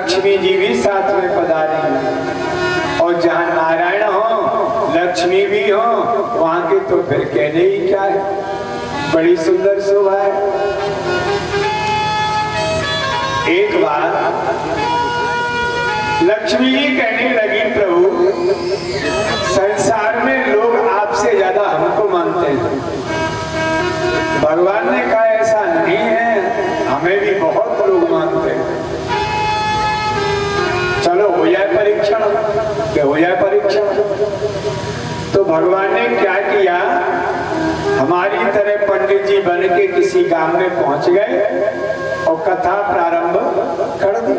लक्ष्मी जी भी साथ में पधारी, और जहाँ नारायण हो लक्ष्मी भी हो वहां के तो फिर कहने ही क्या है, बड़ी सुंदर शोभा है। एक बार लक्ष्मी जी कहने लगी, प्रभु संसार में लोग आपसे ज्यादा हमको मानते हैं। भगवान ने कहा ऐसा नहीं है, हमें भी बहुत लोग मानते हैं। चलो हो जाए परीक्षण, हो जाए परीक्षण। तो भगवान ने क्या किया, हमारी तरह पंडित जी बन के किसी गांव में पहुंच गए और कथा प्रारंभ कर दी।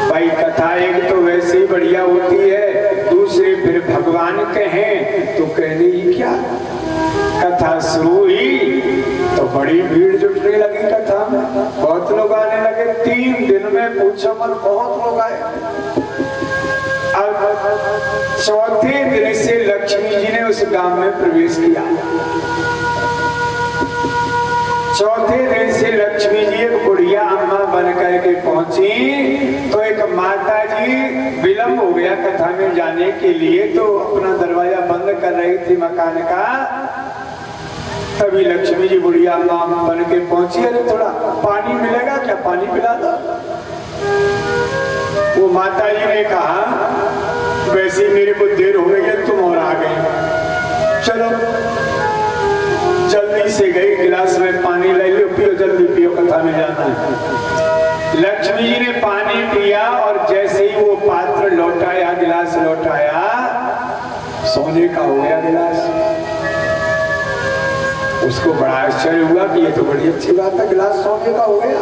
भाई कथा एक तो वैसे ही बढ़िया होती है, दूसरे फिर भगवान कहें तो कहने ही क्या। कथा शुरू हुई तो बड़ी भीड़ जुटने लगी कथा में, बहुत लोग आने लगे। 3 दिन में पूछो मत, बहुत लोग आए। अब चौथे दिन से लक्ष्मी जी ने उस गांव में प्रवेश किया। चौथे दिन से लक्ष्मी जी एक बुढ़िया अम्मा बन करके पहुंची, तो एक माता जी विलंब हो गया कथा में जाने के लिए, तो अपना दरवाजा बंद कर रही थी मकान का। तभी लक्ष्मी जी बुढ़िया अम्मा बन के पहुंची, अरे थोड़ा पानी मिलेगा क्या, पानी पिला दो। वो माता जी ने कहा वैसे मेरे को देर हो गई है, तुम और आ गई, चलो। जल्दी से गई, गिलास में पानी ले लो, पियो, जल्दी पियो, कथा में जाना है। लक्ष्मी जी ने पानी पिया और जैसे ही वो पात्र लौटाया, गिलास लौटाया, सोने का हो गया गिलास। उसको बड़ा आश्चर्य हुआ कि ये तो बड़ी अच्छी बात है, गिलास सोने का हो गया।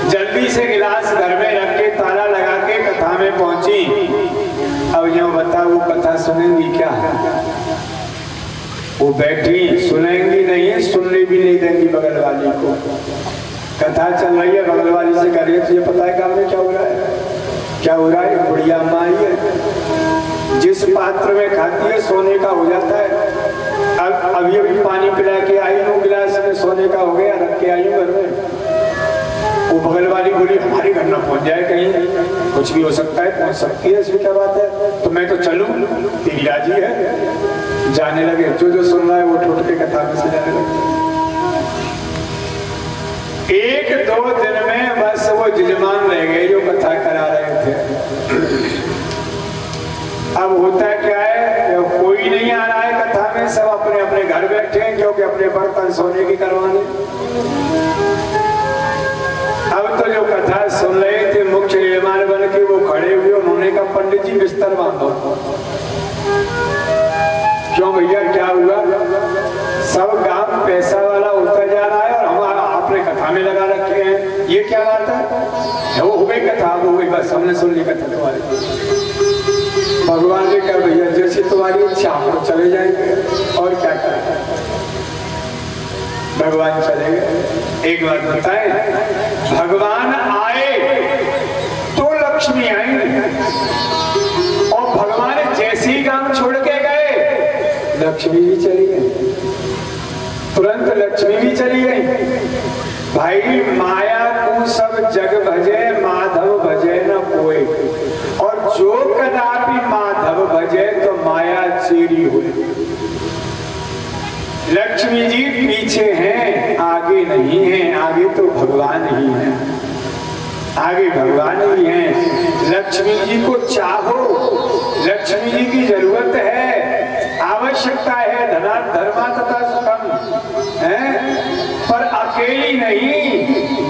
जल्दी से गिलास घर में रख के ताला लगा के कथा में पहुंची। अब जो बता वो कथा सुनेंगी क्या, वो बैठी सुनेंगी नहीं, सुनने भी नहीं देंगी बगल वाली को। कथा चल रही है, बगल वाली से कह रही है तुझे पता है काम में क्या हो रहा है, क्या हो रहा है। बुढ़िया अम्मा आई है, जिस पात्र में खाती है सोने का हो जाता है। अब अभी अभी पानी पिला के आई हूँ, गिलास में सोने का हो गया, रख के आई हूँ घर में। वो बगल वाली बोली हमारे घर ना पहुंच जाए कहीं, कुछ भी हो सकता है, पहुंच सकती है, इसमें क्या बात है, तो मैं तो चलूं, तेरी राजी है। जाने लगे, जो सुन रहा है वो ठोट के कथा में से जाने लगे। 1-2 दिन में बस वो जजमान रह गए जो कथा करा रहे थे। अब होता क्या है, कोई नहीं आ रहा है कथा में, सब अपने अपने घर बैठे हैं, क्योंकि अपने बर्तन सोने की करवाने। अब तो जो कथा सुन रहे थे मुख्य यजमान बन के वो खड़े हुए, उन्होंने कहा पंडित जी बिस्तर बांधो। क्यों भैया क्या हुआ, सब गांव पैसा वाला होता जा रहा है और हम अपने कथा में लगा रखे हैं, ये क्या बात है। वो हो गई कथा, वो हो गई, बस हमने सुन ली कथा तुम्हारी। भगवान ने कहा भैया जैसी तुम्हारी इच्छा, हम तो चले जाएंगे और क्या करें। भगवान चले गए। एक बात बताएं, भगवान आए तो लक्ष्मी आई, और भगवान जैसे ही गांव छोड़ के गए लक्ष्मी भी चली गई, तुरंत लक्ष्मी भी चली गई। भाई माया को सब जग भजे, माधव भजे न कोई, और जो कदापि माधव भजे तो माया चेरी हुई। लक्ष्मी जी पीछे हैं, आगे नहीं है, आगे तो भगवान ही है, आगे भगवान ही है। लक्ष्मी जी को चाहो, लक्ष्मी जी की जरूरत है, आवश्यकता है, धना धर्मा तथा सुखम है, पर अकेली नहीं,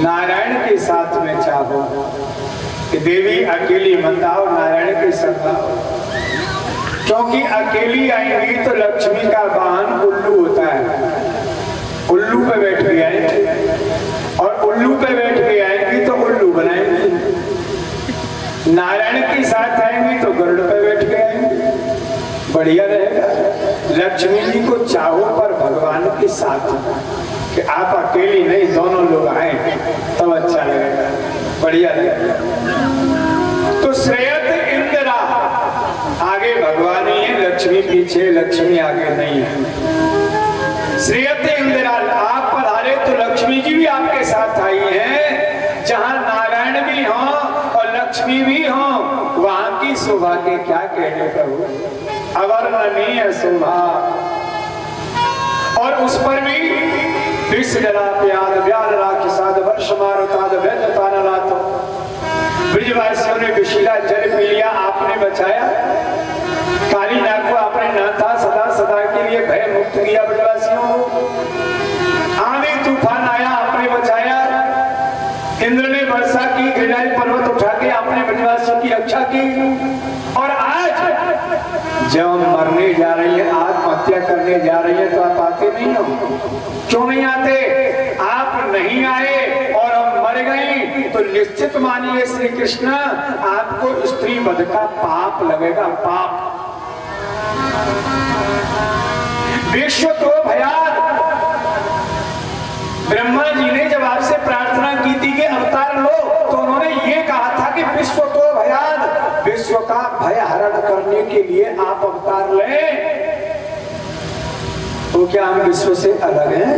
नारायण के साथ में चाहो। देवी अकेली मत आओ, नारायण के साथ आओ, क्योंकि अकेली आएंगी तो लक्ष्मी का वाहन उल्लू होता है, उल्लू पे बैठ के आएंगी, और उल्लू पे बैठ के आएंगी तो उल्लू बनाएंगी। नारायण के साथ आएंगी तो गरुड़ पे बैठ के आएंगी, बढ़िया रहेगा। लक्ष्मी जी को चाहो पर भगवान के साथ, कि आप अकेली नहीं, दोनों लोग आए तब अच्छा लगेगा, बढ़िया लगेगा। तो श्रेयत इंदिरा, आगे भगवान ही है, लक्ष्मी पीछे, लक्ष्मी आगे नहीं है। श्रेयत इंदिरा, आप पधारे तो लक्ष्मी जी भी आपके साथ आई हैं। जहां नारायण लक्ष्मी भी हो वहां की शोभा के क्या कहने प्रभु, अवर्णनीय शोभा। और उस पर भी विषजलाप्याद व्याल राक्षसाद वर्ष मारुताद व्यजतान रात, ब्रिजवासियों ने विशीला जल पी लिया, आपने बचाया। काली नाग को आपने नाथा सदा सदा के लिए भय मुक्त किया ब्रिजवासियों को। आंधी तूफान आया, आपने बचाया। इंद्र ने वर्षा की, गिरिराज पर्वत उठा के आपने ब्रिजवासियों की रक्षा की। और आज जब हम मरने जा रही है, आत्महत्या करने जा रही है, तो आप आते नहीं हो। क्यों नहीं आते? आप नहीं आए और हम मर गए तो निश्चित मानिए श्री कृष्ण आपको स्त्री वध का पाप लगेगा, पाप। विश्व तो भयाद, ब्रह्मा जी ने जब आपसे प्रार्थना की थी कि अवतार लो, तो उन्होंने ये कहा था कि विश्व तो भयाद, विश्व का भय हरण करने के लिए आप अवतार लें। तो क्या हम विश्व से अलग हैं?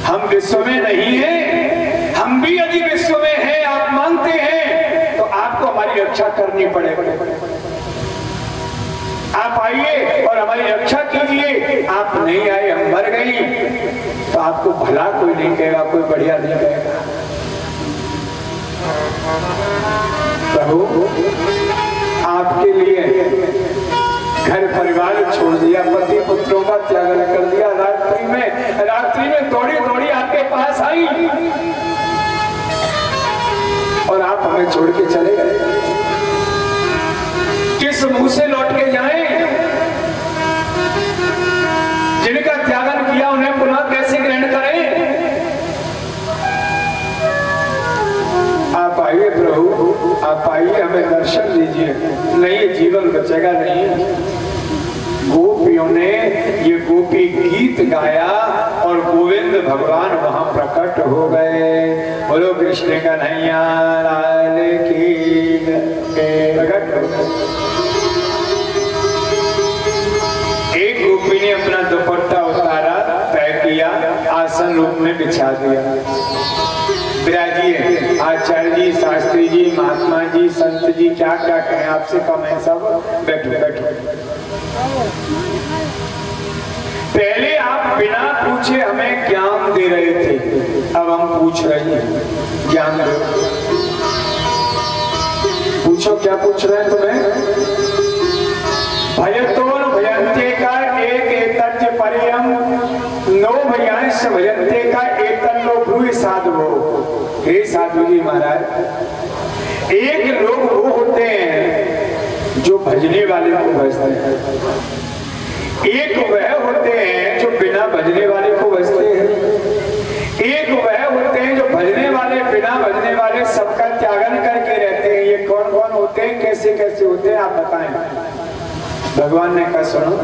हम विश्व में नहीं हैं। हम भी यदि विश्व में हैं, आप मानते हैं, तो आपको हमारी रक्षा करनी पड़ेगी। आप आइए और हमारी रक्षा कीजिए। आप नहीं आए, हम मर गई, तो आपको भला कोई नहीं कहेगा, कोई बढ़िया नहीं कहेगा। प्रभु आपके लिए घर परिवार छोड़ दिया, पति पुत्रों का त्याग कर दिया, रात्रि में दौड़ी दौड़ी आपके पास आई और आप हमें छोड़ के चले गए। किस मुंह से लौट के जाएं? जिनका त्यागन किया उन्हें पुनः कैसे ग्रहण करें? आप आइए प्रभु, आप आइए, हमें दर्शन दीजिए। नहीं जीवन बचेगा नहीं। गोपियों ने ये गोपी गीत गाया और गोविंद भगवान वहां प्रकट हो गए। बोलो कृष्ण कन्हैया लाल की प्रकट हो गए। एक गोपी ने अपना दुपट्टा उतारा, तय किया, आसन रूप में बिछा दिया। विराजिए आचार्य जी, शास्त्री जी, महात्मा जी, संत जी, क्या क्या कहें, आपसे कम है सब। बैठो बैठो। पहले आप बिना पूछे हमें ज्ञान दे रहे थे, अब हम पूछ रहे हैं ज्ञान दो। पूछो, क्या पूछ रहे हैं तुम्हें? भयतोन भयंते का एक एतज्ज परियम नो भयांश भयंते का एतल्लो भ्रूहि साधवो। हे साधु जी महाराज, एक लोग वो होते हैं जो भजने वाले को भजते हैं, एक वह होते हैं जो बिना भजने वाले को भजते हैं, एक वह होते हैं जो भजने वाले बिना भजने वाले सबका त्यागन करके रहते हैं। ये कौन कौन होते हैं, कैसे कैसे होते हैं, आप बताएं। भगवान ने कहा सुनो,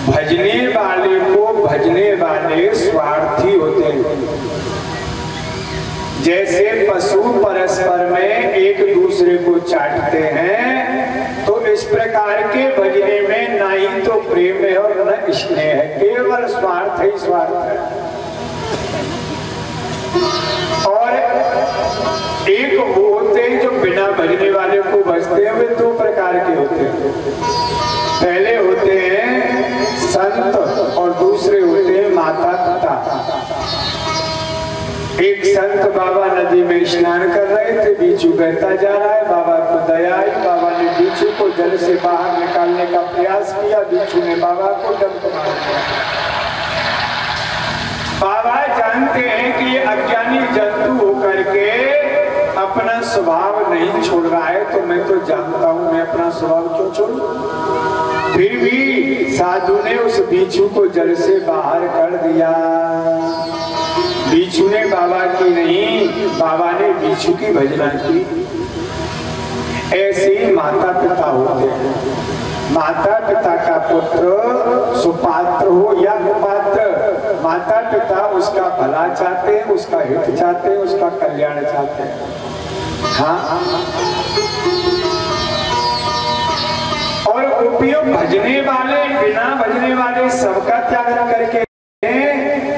भजने वाले को भजने वाले स्वार्थी होते हैं। जैसे पशु परस्पर में एक दूसरे को चाटते हैं, तो इस प्रकार के भजने में ना ही तो प्रेम है और न स्नेह है, केवल स्वार्थ ही स्वार्थ है। और एक वो होते हैं जो बिना भजने वाले को भजते हैं, वे दो प्रकार के होते हैं। पहले होते हैं संत और दूसरे होते हैं माता पिता। एक संत बाबा नदी में स्नान कर रहे थे, बीचू बहता जा रहा है, बाबा को दया आई, बाबा ने बीचू को जल से बाहर निकालने का प्रयास किया, बीचू ने बाबा को डंक मार दिया। बाबा जानते हैं कि ये अज्ञानी जंतु होकर के अपना स्वभाव नहीं छोड़ रहा है, तो मैं तो जानता हूं मैं अपना स्वभाव क्यों छोड़ूं। फिर भी साधु ने उस बीचू को जल से बाहर कर दिया। बीचू ने बाबा की नहीं, बाबा ने बीचू की भजना की। ऐसे ही माता पिता होते हैं। माता पिता का पुत्र सुपात्र हो या कुपात्र, माता पिता उसका भला चाहते हैं, उसका हित चाहते हैं, उसका कल्याण चाहते हैं। हाँ, और गोपियों भजने वाले बिना भजने वाले सबका त्याग करके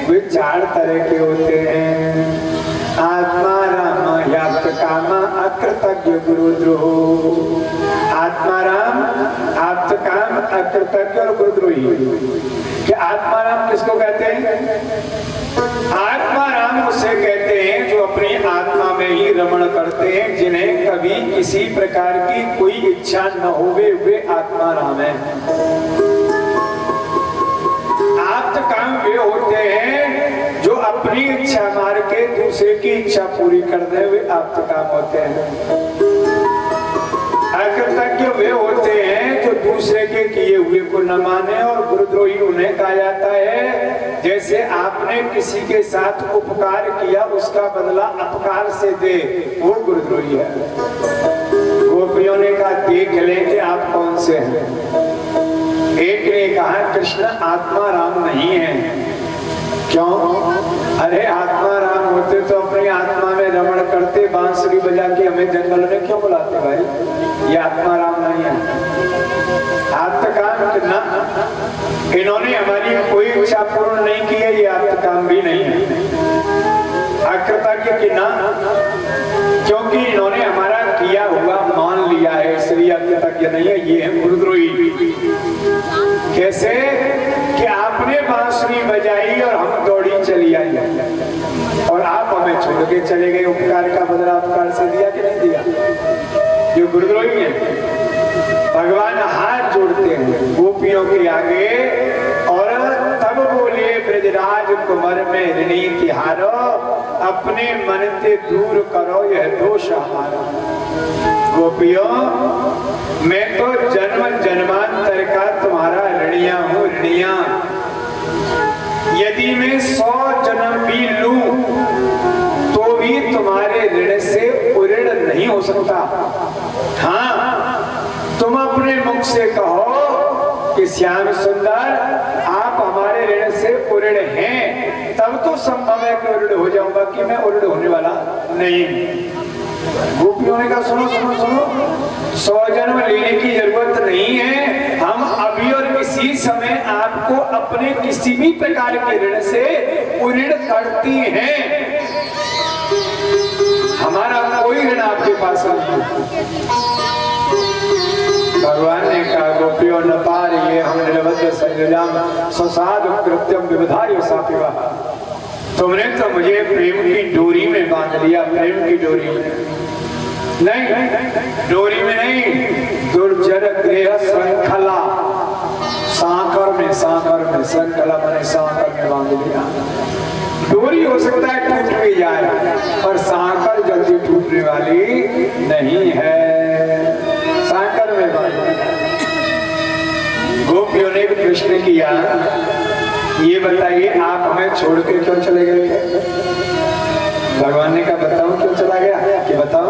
वे चार तरह के होते हैं। आत्मा राम याक्त का कामा अकृतज्ञ गुरुद्रोह। आत्माराम, आप्तकाम, अकृतज्ञ और गुरुद्रोही। कि आत्माराम किसको कहते हैं? आत्माराम उसे कहते हैं जो अपनी आत्मा में ही रमण करते हैं, जिन्हें कभी किसी प्रकार की कोई इच्छा न होवे, वे आत्माराम है। आप्तकाम वे होते हैं जो अपनी इच्छा मार के दूसरे की इच्छा पूरी कर दे, वे आप्तकाम होते हैं। अकृतज्ञ वे होते हैं जो दूसरे के किए हुए को न माने, और गुरुद्रोही उन्हें कहा जाता है जैसे आपने किसी के साथ उपकार किया उसका बदला अपकार से दे, वो गुरुद्रोही है। गोपियों ने कहा देख लें कि आप कौन से हैं। एक ने कहा कृष्ण आत्मा राम नहीं है। क्यों? अरे आत्मा राम होते तो अपनी आत्मा में रमण करते, बांसुरी बजा के हमें जंगल में क्यों बुलाते भाई? ये आत्मा राम नहीं है। आत्मकाम कितना, इन्होंने हमारी कोई इच्छा पूर्ण नहीं की है, ये आत्मकाम भी नहीं है। अकृतज्ञ कितना, क्योंकि इन्होंने हमारा किया हुआ मान लिया है, इसलिए अकृतज्ञ नहीं है, ये है गुरुद्रोही। कैसे कि आपने बांसुरी बजाई और हम दौड़ी चली आई, और आप हमें छोड़ के चले गए, उपकार का बदला उपकार से दिया कि नहीं दिया? ये गुरुद्रोही है। भगवान हाथ जोड़ते हैं गोपियों के आगे और तब बोले ब्रजराज कुमार में ऋणी तिहारो, अपने मन से दूर करो यह दोष हमारा। गोपियों, मैं तो जन्म जन्मांतर का तुम्हारा ऋणिया हूँ, ऋणिया। यदि मैं 100 जन्म भी लूं तो भी तुम्हारे ऋण से उऋण नहीं हो सकता। हाँ, तुम अपने मुख से कहो कि श्याम सुंदर आप हमारे ऋण से उऋण हैं, तब तो संभव है कि उऋण हो जाऊंगा, कि मैं उऋण होने वाला नहीं। गोपियों ने कहा सुनो सुनो सुनो, 100 जन्म लेने की जरूरत नहीं है, हम अभी और इसी समय आपको अपने किसी भी प्रकार के ऋण से उऋण करती हैं। हमारा कोई ऋण आपके पास नहीं है। भगवान ने कहा गोपियों न पार ये हम निरवध्य संयोजन स्वसाधु कृत्यम विविधाय सापिवा। तुमने तो मुझे प्रेम की डोरी में बांध लिया, प्रेम की डोरी में नहीं, डोरी में नहीं, दुर्जर गृह श्रृंखला, सांकर में श्रृंखला मैंने सांकर में बांध लिया। डोरी हो सकता है टूट भी जाए, पर सांकर जल्दी टूटने वाली नहीं है। सांकर में बांध लिया। गोपियों ने प्रश्न किया, ये बताइए आप हमें छोड़ के क्यों चले गए? भगवान ने कहा बताओ क्यों चला गया, कि बताओ।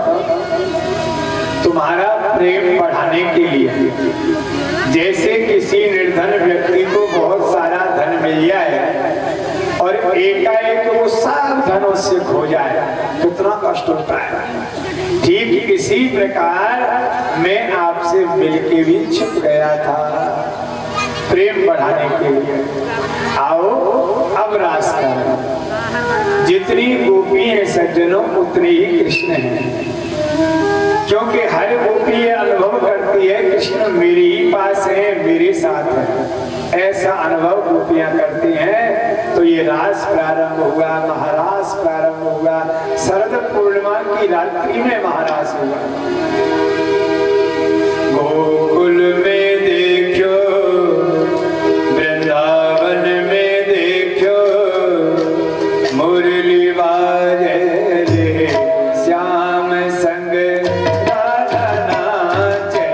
तुम्हारा प्रेम बढ़ाने के लिए, जैसे किसी निर्धन व्यक्ति को बहुत सारा धन मिल जाए और एकाएक वो सब धन उससे खो जाए, कितना कष्ट होता है। ठीक इसी प्रकार मैं आपसे मिलके भी छुप गया था, प्रेम बढ़ाने के लिए। आओ अब रास करें। जितनी गोपी है सज्जनों उतनी ही कृष्ण है, क्योंकि हर गोपी ये अनुभव करती है कृष्ण मेरे ही पास है, मेरे साथ है, ऐसा अनुभव गोपियां करती हैं। तो ये रास प्रारंभ हुआ, महारास प्रारंभ हुआ, शरद पूर्णिमा की रात्रि में महारास हुआ। गोकुल में देखो, वृंदावन में देखो, मुरली बाजे रे, श्याम संग राधा नाचे।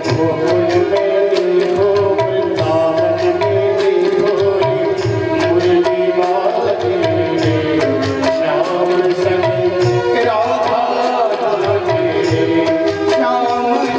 गोकुल में देखो, वृंदावन में देखो, मुरली बाजे रे, श्याम संग राधा नाचे। श्याम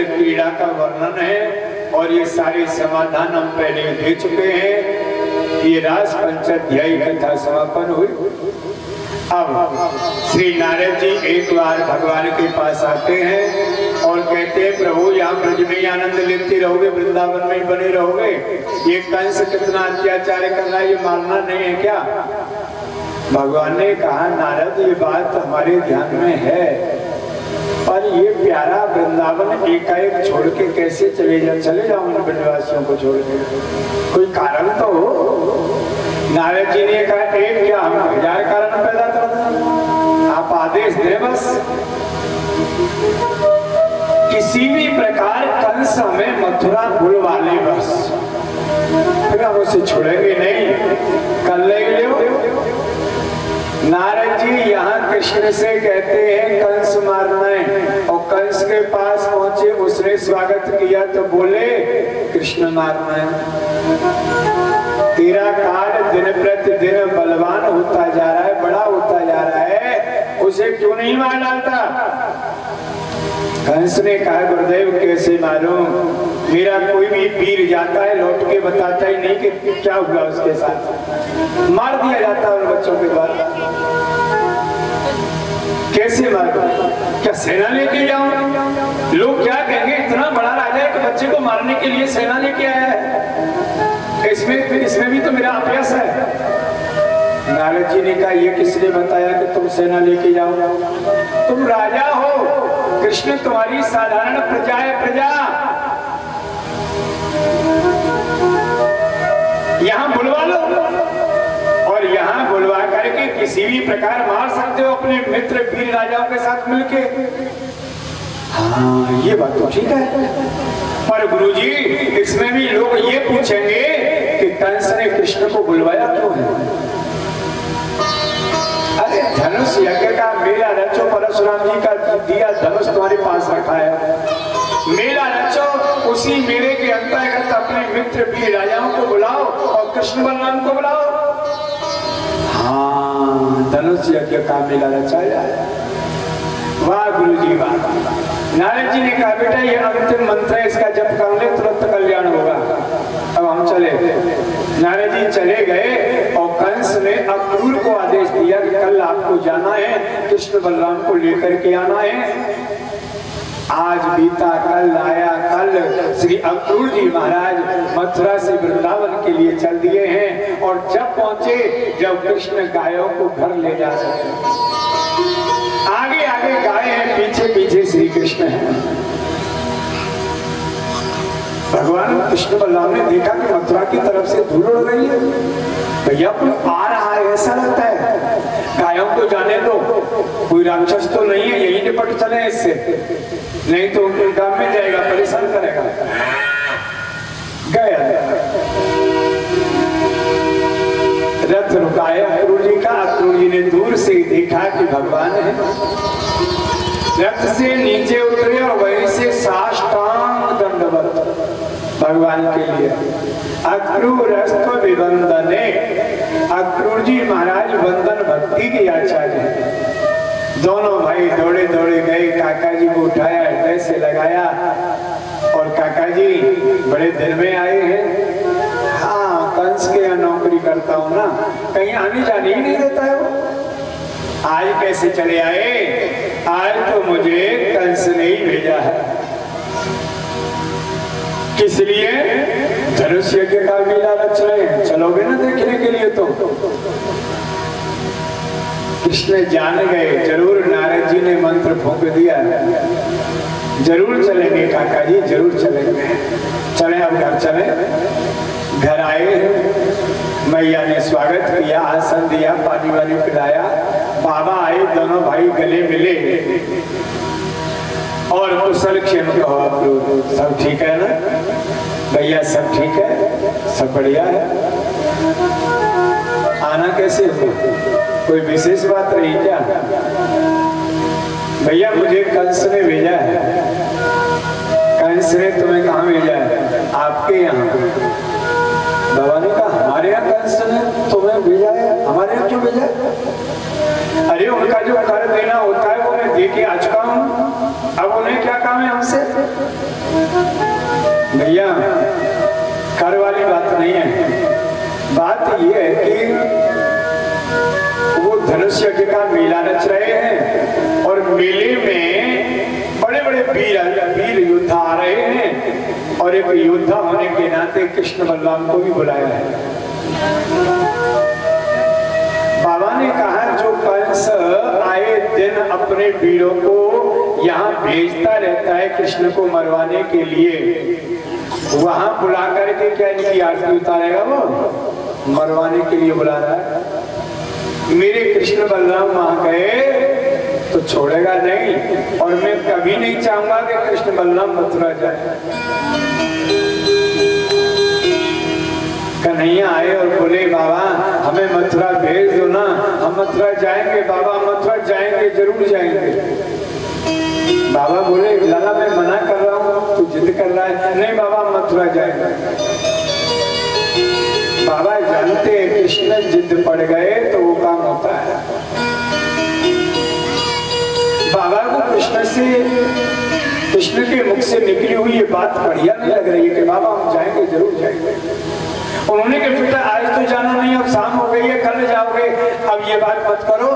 खेल क्रीड़ा का वर्णन है और ये सारे समाधान हम पहले दे चुके हैं। ये रास पंचाध्यायी कथा समापन हुई। अब श्री नारद जी एक बार भगवान के पास आते हैं और कहते हैं प्रभु यहाँ ब्रज में आनंद लेते रहोगे, वृंदावन में बने रहोगे, ये कंस कितना अत्याचार कर रहा है, ये मारना नहीं है क्या? भगवान ने कहा नारद ये बात हमारे ध्यान में है, पर ये प्यारा वृंदावन एकाएक छोड़ के कैसे चले जाऊं इन ब्रजवासियों को छोड़ के, कोई कारण तो हो। नारद जी ने कहा एक क्या हम 1000 कारण पैदा कर दें, आप आदेश दें बस। किसी भी प्रकार कंस हमें मथुरा बुलवा ले बस, फिर हम उसे छोड़ेंगे नहीं, कर ले। नारद जी यहाँ कृष्ण से कहते हैं कंस मारना है, और कंस के पास पहुंचे, उसने स्वागत किया तो बोले कृष्ण मारना है। तेरा काल दिन प्रतिदिन बलवान होता जा रहा है, बड़ा होता जा रहा है, उसे क्यों नहीं मार डालता? कंस ने कहा गुरुदेव कैसे मारूं, मेरा कोई भी वीर जाता है लौट के बताता ही नहीं कि क्या हुआ उसके साथ, मार दिया जाता है उन बच्चों के बाद। कैसे मारूं? क्या सेना लेके जाऊं? लोग क्या कहेंगे, इतना बड़ा राजा है कि बच्चे को मारने के लिए सेना लेके आया है, इसमें भी तो मेरा अभ्यास है। नारद जी ने कहा ये किसने बताया कि तुम सेना लेके जाओ? तुम राजा हो, कृष्ण तुम्हारी साधारण प्रजा है, प्रजा। यहाँ बुलवा लो और यहाँ बुलवा करके किसी भी प्रकार मार सकते हो अपने मित्र वीर राजाओं के साथ मिलके। हाँ ये बात तो ठीक है, पर गुरुजी इसमें भी लोग ये पूछेंगे कि कंस ने कृष्ण को बुलवाया क्यों है? अरे धनुष यज्ञ का मेला रचो, परशुराम जी का दिया धनुष तुम्हारे पास रखा है, मेला रचो, उसी मेले के अंतर्गत अपने मित्र वीर राजाओं को बुलाओ और कृष्ण बलराम को बुलाओ। हाँ धनुष यज्ञ का मेला रचाया है। वाह गुरुजी वाह। नारद जी ने कहा बेटा ये अंतिम मंत्र है, इसका जप कर ले तुरंत कल्याण होगा। अब हम चले। नारद जी चले गए और कंस ने अक्रूर को आदेश दिया कि कल आपको जाना है, कृष्ण बलराम को लेकर के आना है। आज बीता कल आया, कल श्री अक्रूर जी महाराज मथुरा से वृंदावन के लिए चल दिए हैं, और जब पहुंचे जब कृष्ण गायों को घर ले जा रहे हैं, आगे आगे गाय हैं, पीछे पीछे श्री कृष्ण हैं। भगवान कृष्ण बलराम ने देखा कि मथुरा की तरफ से धूल उड़ रही है, भैया कोई आ रहा है ऐसा लगता है, गायों को जाने दो, कोई राक्षस तो नहीं है, यही निपट चले इससे, नहीं तो उनके काम में जाएगा, परेशान करेगा। गया रथ रुकाया अक्रूर जी का। अक्रूर जी ने दूर से देखा कि भगवान है, रथ से नीचे उतरे और वहीं से साष्टांग दंडवत भगवान के लिए। अक्रूरस्त्व विवंदने, अक्रूर जी महाराज वंदन भक्ति के आचार्य हैं। दोनों भाई दौड़े दौड़े गए, काका जी को उठाया, हृदय से लगाया, और काका जी बड़े दिन में आए हैं। हाँ कंस के यहाँ नौकरी करता हूँ ना, कहीं आने जाने ही नहीं देता है वो। आज कैसे चले आए? आज तो मुझे कंस ने ही भेजा है। किस लिए? धनुष यज्ञ का मेला रच रहे हैं, चलोगे ना देखने के लिए? तो कृष्ण जान गए, जरूर नारद जी ने मंत्र फूंक दिया, जरूर चलेंगे काका जी, जरूर चलेंगे। चले अब घर चले। घर आए, मैया ने स्वागत किया, आसन दिया, पानी वानी पिलाया, बाबा आए, दोनों भाई गले मिले और कुशल क्षेम कहो आप लोग, सब ठीक है ना भैया? सब ठीक है, सब बढ़िया है। आना कैसे हो? कोई विशेष बात रही क्या? भैया मुझे कंस ने भेजा है। कंस ने तुम्हें कहाँ भेजा है? आपके यहाँ। बाबा ने कहा हमारे यहाँ कंस ने तुम्हें भेजा है? हमारे यहाँ क्यों भेजा? अरे उनका जो कर देना होता है वो मैं दे के आ चुका हूँ, अब उन्हें क्या काम है हमसे? भैया कर वाली बात नहीं है। बात यह है कि वो धनुष यज्ञ का मेला रच रहे हैं और मेले में बड़े बड़े वीर योद्धा आ रहे हैं और एक योद्धा होने के नाते कृष्ण बलराम को भी बुलाया है। बाबा ने कहा जो कंस आए दिन अपने वीरों को यहाँ भेजता रहता है कृष्ण को मरवाने के लिए, वहां बुला करके क्या इनकी आरती उतारेगा? वो मरवाने के लिए बुला रहा है। मेरे कृष्ण बलराम वहां गए तो छोड़ेगा नहीं और मैं कभी नहीं चाहूंगा कि कृष्ण बलराम मथुरा जाए। कन्हैया आए और बोले बाबा हमें मथुरा भेज दो ना, हम मथुरा जाएंगे बाबा, मथुरा जाएंगे, जरूर जाएंगे। बाबा बोले लाला मैं मना कर रहा हूँ, तू जिद कर रहा है। नहीं बाबा मथुरा जाएंगे। बाबा जानते हैं कृष्ण जिद पड़ गए तो वो काम होता है। बाबा को कृष्ण के मुख से निकली हुई ये बात बढ़िया नहीं लग रही है कि बाबा हम जाएंगे, जरूर जाएंगे। उन्होंने कहा बेटा आज तो जाना नहीं, अब शाम हो गई है, कल जाओगे, अब ये बात मत करो,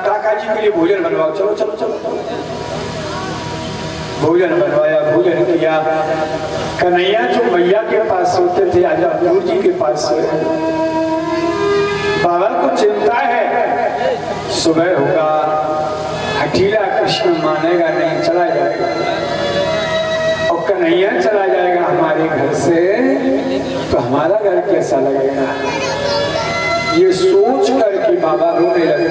काका जी के लिए भोजन बनवाओ, चलो चलो चलो। भोजन बनवाया, भोजन किया। कन्हैया जो मैया के पास सोते थे आज गुरु जी के पास सोए। बाबा को चिंता है सुबह होगा, हठीला कृष्ण मानेगा नहीं, चला जाएगा और कन्हैया चला जाएगा हमारे घर से तो हमारा घर कैसा लगेगा? ये सोच करके बाबा रोने लगे।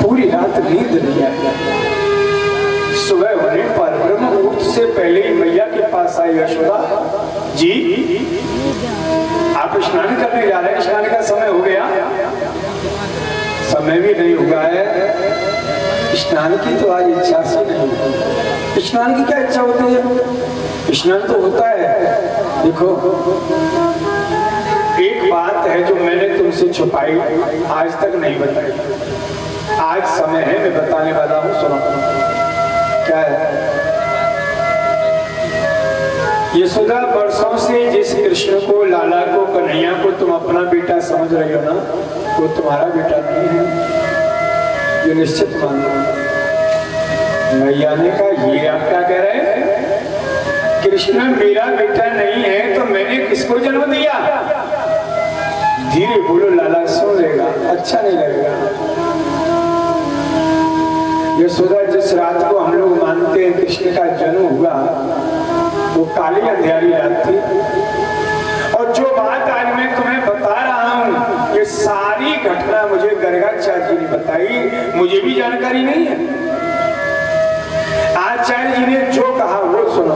पूरी रात नींद नहीं आई। सुबह होने पर ब्रह्म मुहूर्त से पहले ही मैया के पास आई यशोदा जी, आप स्नान करने जा रहे हैं, स्नान का समय हो गया। समय भी नहीं हुआ है, स्नान की तो आज इच्छा सी नहीं। स्नान की क्या इच्छा होती है? स्नान तो होता है। देखो एक बात है जो मैंने तुमसे छुपाई, आज तक नहीं बताई, आज समय है मैं बताने वाला हूँ, सुनो। क्या है? यशोदा वर्षों से जिस कृष्ण को, लाला को, कन्हैया को तुम अपना बेटा समझ रही हो ना, वो तुम्हारा बेटा नहीं है, ये निश्चित मान लो। मैया ने कहा ये आप क्या कह रहे हैं? कृष्ण मेरा बेटा नहीं है तो मैंने किसको जन्म दिया? धीरे बोलो लाला, सुन लेगा, अच्छा नहीं लगेगा। यशोदा जिस रात को हम लोग मानते हैं कृष्ण का जन्म हुआ वो काली अंधेरी रात थी। और जो बात आज मैं तुम्हें बता रहा हूँ ये सारी घटना मुझे गर्गाचार्य जी ने बताई, मुझे भी जानकारी नहीं है। आचार्य जी ने जो कहा वो सुनो।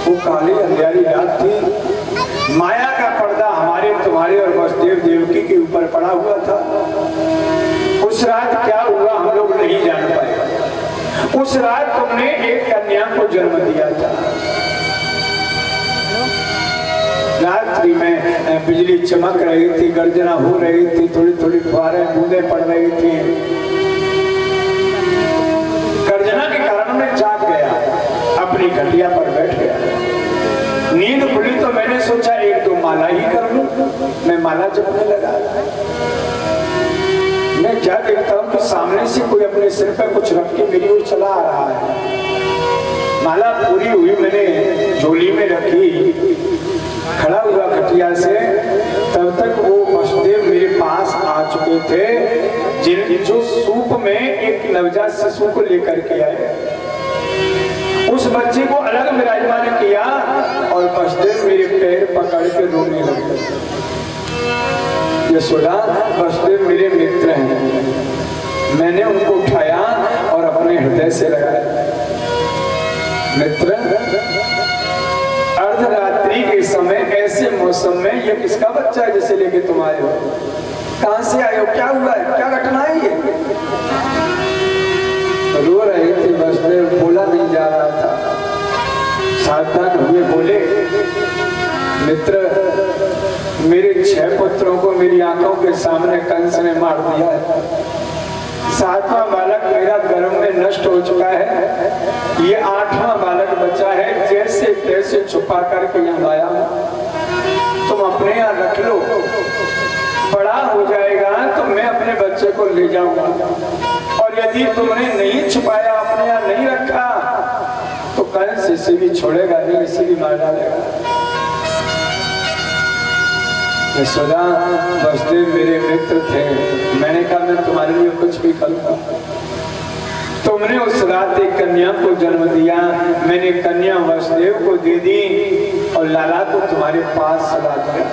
वो काली अंधेरी रात थी, माया का पर्दा हमारे तुम्हारे और वसुदेव देवकी के ऊपर पड़ा हुआ था। उस रात क्या हुआ हम लोग नहीं जान पाए। उस रात तुमने एक कन्या को जन्म दिया था। रात्रि में बिजली चमक रही थी, गर्जना हो रही थी, थोड़ी थोड़ी फुहारें बूंदें पड़ रही थी। गर्जना के कारण मैं जाग गया, अपनी खटिया पर बैठ गया। नींद खुली तो मैंने सोचा एक दो माला ही कर लूं। मैं माला जपने लगा। मैं क्या देखता हूँ कि सामने से कोई अपने सिर पर कुछ रख के मेरी ओर चला आ रहा है। माला पूरी हुई, मैंने झोली में रखी, खड़ा हुआ खटिया से। तब तक वो वसुदेव मेरे पास आ चुके थे, जो सूप में एक नवजात शिशु को लेकर के आए। उस बच्चे को अलग विराजमान किया और वसुदेव मेरे पैर पकड़ के रोने लगे। यशोदा वसुदेव मेरे मित्र हैं। मैंने उनको उठाया और अपने हृदय से लगाया। मित्र, अर्धरात्रि के समय ऐसे मौसम में ये किसका बच्चा है जिसे लेके तुम आए हो? कहां से आए हो? क्या हुआ है? क्या घटना है ये? रो रहे थे वसुदेव, बोला नहीं जा रहा था। सावधान हुए, बोले मित्र, मेरे 6 पुत्रों को मेरी आंखों के सामने कंस ने मार दिया है। 7वां बालक मेरा गर्भ में नष्ट हो चुका है, ये 8वां बालक बचा है, जैसे तैसे छुपा करके यहाँ लाया हूं। तुम अपने यहाँ रख लो, बड़ा हो जाएगा तो मैं अपने बच्चे को ले जाऊंगा, और यदि तुमने नहीं छुपाया, अपने यहाँ नहीं रखा, तो कंस इसे भी छोड़ेगा नहीं, इसे भी मार डालेगा। यशोदा, वसुदेव मेरे मित्र थे, मैंने कहा मैं तुम्हारे लिए कुछ भी करूंगा। तुमने उस रात एक कन्या को जन्म दिया, मैंने कन्या वसुदेव को दे दी और लाला को तुम्हारे पास सुला दिया।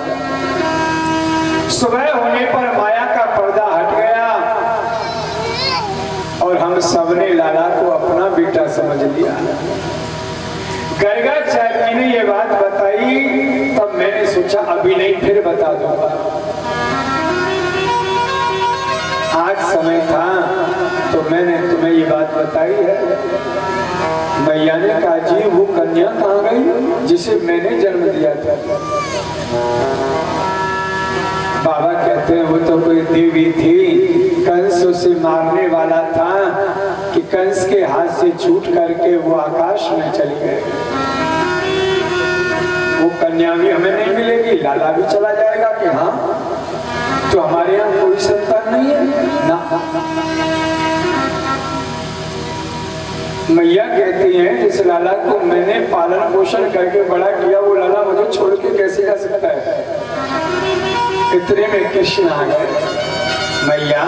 सुबह होने पर माया का पर्दा हट गया और हम सबने लाला को अपना बेटा समझ लिया। गर्गाचार्य ने ये बात बताई, तब मैंने सोचा अभी नहीं, फिर बता दूंगा। आज समय था तो मैंने तुम्हें ये बात बताई है। मैया ने कहा जी वो कन्या कहाँ गई जिसे मैंने जन्म दिया था? बाबा कहते हैं वो तो कोई देवी थी, कंस उसे मारने वाला था कि कंस के हाथ से छूट करके वो आकाश में चली गई। वो कन्या भी हमें नहीं मिलेगी, लाला भी चला जाएगा कि हाँ तो हमारे यहाँ कोई संतान नहीं है ना। मैया कहती हैं जिस लाला को मैंने पालन पोषण करके बड़ा किया, वो लाला मुझे छोड़ के कैसे जा सकता है? इतने में कृष्ण आ गए। मैया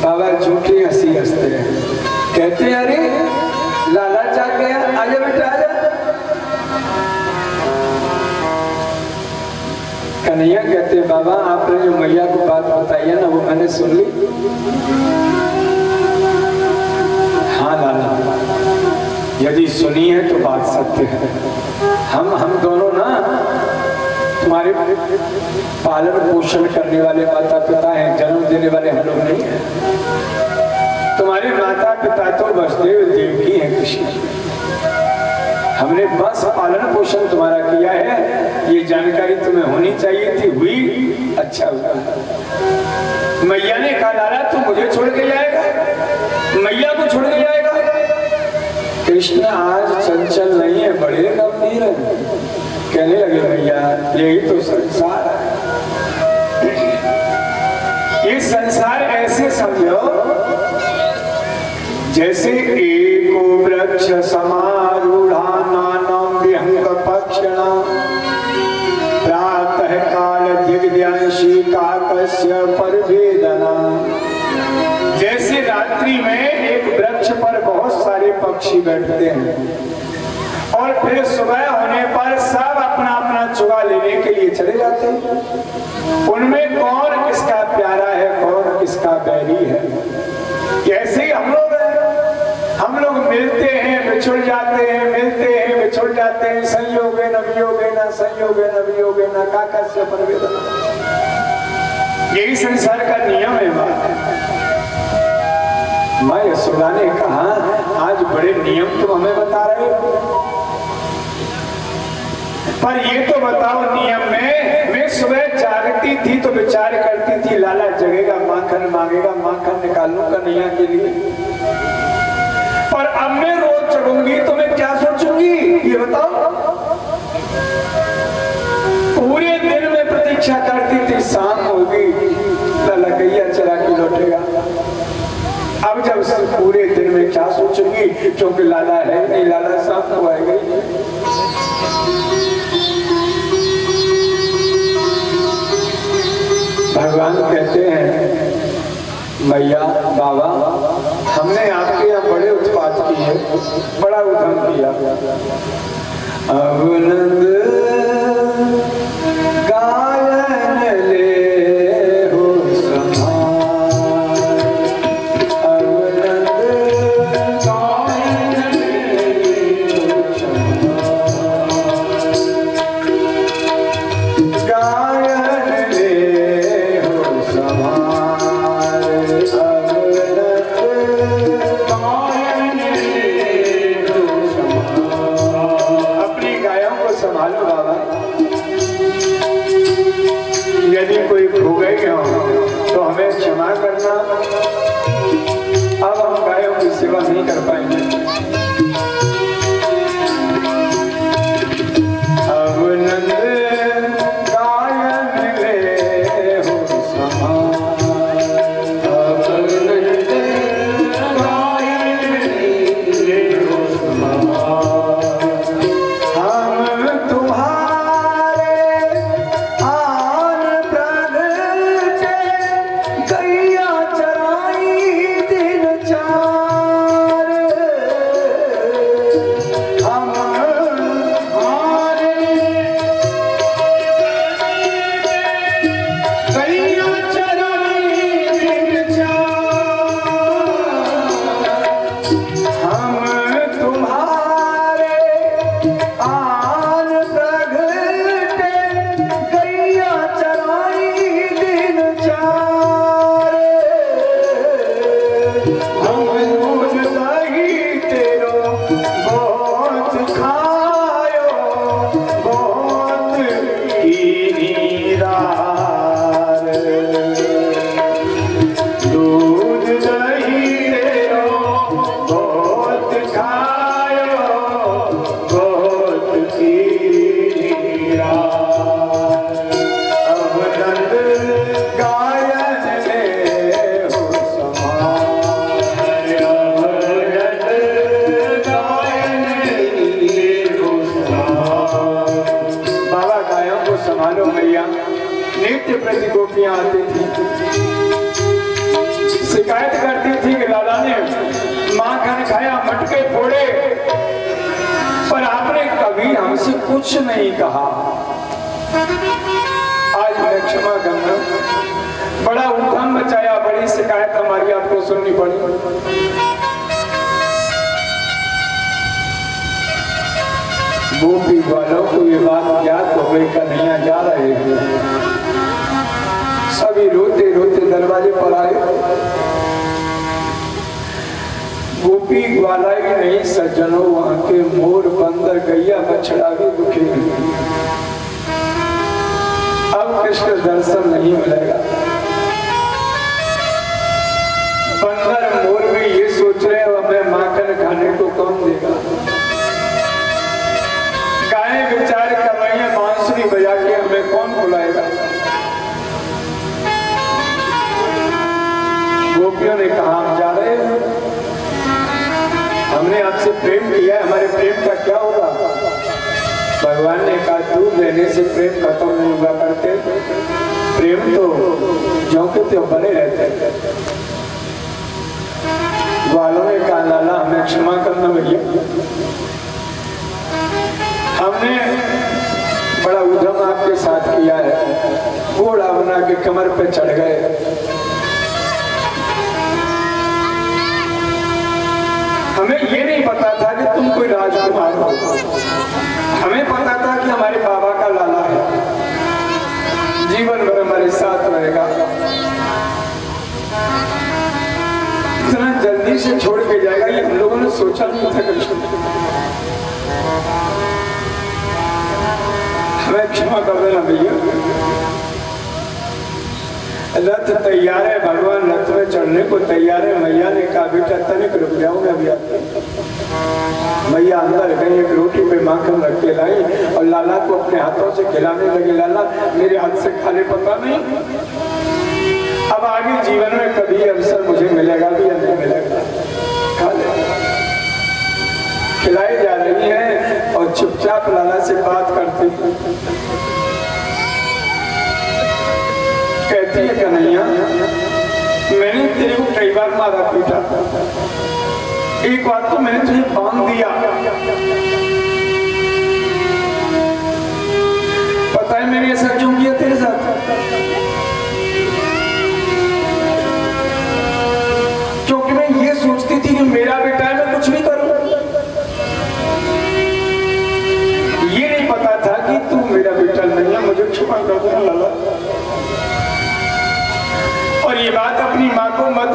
बाबा झूठी हंसी हंसते हैं, कहते हैं अरे लाला जाग गया, आजा बेटा आजा। कन्हैया कहते हैं बाबा आपने जो मैया को बात बताई है ना वो मैंने सुन ली। हाँ लाला, यदि सुनी है तो बात सत्य है। हम दोनों ना तुम्हारे पालन पोषण करने वाले माता पिता हैं, जन्म देने वाले हम लोग नहीं हैं। तुम्हारे माता पिता तो वसुदेव देवकी हैं, कृष्ण। हमने बस पालन पोषण तुम्हारा किया है, ये जानकारी तुम्हें होनी चाहिए थी, हुई, अच्छा हुआ। मैया ने कहा लाला तू मुझे छोड़ के जाएगा, मैया को छोड़ के जाएगा? कृष्ण आज चंचल नहीं है, बड़े गंभीर है। कहने लगे मैया यही तो संसार है, ये संसार ऐसे समझो जैसे एको वृक्ष समारूढ़ा नानाम विहंग पक्षिणा प्रातः काल दिग्द्यांशी काकस्य परवेदना। जैसे रात्रि में एक वृक्ष पर बहुत सारे पक्षी बैठते हैं और फिर सुबह होने पर सब अपना अपना चुगा लेने के लिए चले जाते हैं। उनमें कौन किसका प्यारा है, कौन किसका बैरी है। कैसे हम लोग मिलते हैं बिछुड़ जाते हैं, मिलते हैं बिछुड़ जाते हैं। संयोगे न वियोगे न, संयोगे न वियोगे न, काकस्य परवेदना। यही संसार का नियम है। माँ यशोदा ने कहा आज बड़े नियम तुम हमें बता रहे हो, पर ये तो बताओ नियम में मैं सुबह जागती थी तो विचार करती थी लाला जगेगा माखन मांगेगा, माखन निकालूं कन्हैया के लिए, पर अब मैं रोज चढ़ूंगी तो मैं क्या सोचूंगी ये बताओ? पूरे दिन में प्रतीक्षा करती थी शाम होगी लाला गैया चरा के लौटेगा। अब जब पूरे दिन में क्या सोचूंगी क्योंकि लाला है नहीं, लाला शाम को आएगा ही नहीं। भगवान कहते हैं मैया बाबा हमने आपके यहाँ बड़े उत्पात किए, बड़ा उद्यम किया। अब नंद गायन ले हो समार, अब नंद गायन ले हो समार, गायन ले हो समार, अब नंद गायन ले हो समार। अपनी गायों को संभालो बाबा, सुना, अब हम गायों की सेवा नहीं कर पाएंगे। अब नंद गायन ले हो समान, अब नंद गायन ले हो समान, हम तुम्हारे आन प्रगटे गैया चराई दिन चार, हम तुम्हारे गैया चराई दिन चार, हम तुम्हारे आन प्रगटे गैया चराई दिन चार, हम दूध दही तेरो बहुत खायो, बहुत कीनीदार, दूध दही तेरो बहुत खायो, बहुत कीनीदार, अब नंद गायन ले हो समान, अब नंद गायन ले हो समान। बाबा गायों को संभालो मैया। नित्य प्रति गोपियां आती थी, शिकायत करती थी कि लाला ने माखन खाया, मटके फोड़े, पर आपने कभी हमसे कुछ नहीं कहा। आज मैं क्षमा करना, बड़ा उद्यम मचाया, बड़ी शिकायत हमारी आपको सुननी पड़ी। गोपी वालों को ये बात ज्ञात हो गई, कन्हैया जा रहे हैं। सभी रोते रोते दरवाजे पर आए। गोपी ग्वाला ही नहीं सज्जनों, वहां के मोर, बंदर, गैया, बछड़ा भी दुखी हैं। अब कृष्ण दर्शन नहीं मिलेगा। बंदर, मोर भी ये सोच रहे हैं हमें माखन खाने को कौन देगा। गायें विचार कर रही हैं बांसुरी बजा के हमें कौन बुलाएगा। गोपियों ने कहा हम जा रहे हैं, हमने आपसे प्रेम किया है, हमारे प्रेम का क्या होगा। भगवान ने कहा दूध लेने से प्रेम खत्म नहीं हुआ करते, प्रेम तो ज्यों के त्यों बने रहते। वालों ने कहा लाला हमें क्षमा करना भैया, हमने बड़ा उद्यम आपके साथ किया है, घोड़ा बना के कमर पे चढ़ गए। हमें ये नहीं पता था कि तुम कोई राजकुमार हो, हमें पता था कि हमारे बाबा का लाला है, जीवन भर हमारे साथ रहेगा। इतना जल्दी से छोड़ के जाएगा ये हम लोगों ने सोचा नहीं था। कृष्ण हमें क्षमा कर देना भैया। रथ तैयार है, भगवान रथ में चढ़ने को तैयार है। मैया ने कहा बेटा तनिक रुक जाओ, मैं अभी आती। मैया अंदर गई, एक रोटी पे माखन रख के लाई और लाला को अपने हाथों से खिलाने लगे। लाला मेरे हाथ से खाने पता नहीं, अब आगे जीवन में कभी अवसर मुझे मिलेगा भी या नहीं मिलेगा, खा ले। खिलाई जा रही है और चुपचाप लाला से बात करती है। कहती है कन्हैया मैंने तेरे को कई बार मारा पीटा, एक बार तो मैंने तुझे बांध दिया, पता है मैंने ऐसा क्यों किया तेरे साथ। क्योंकि मैं ये सोचती थी कि मेरा बेटा है, मैं कुछ भी करूं। ये नहीं पता था कि तू मेरा बेटा नहीं है, मुझे क्षमा कर देना लाला। और ये बात अपनी माँ को मत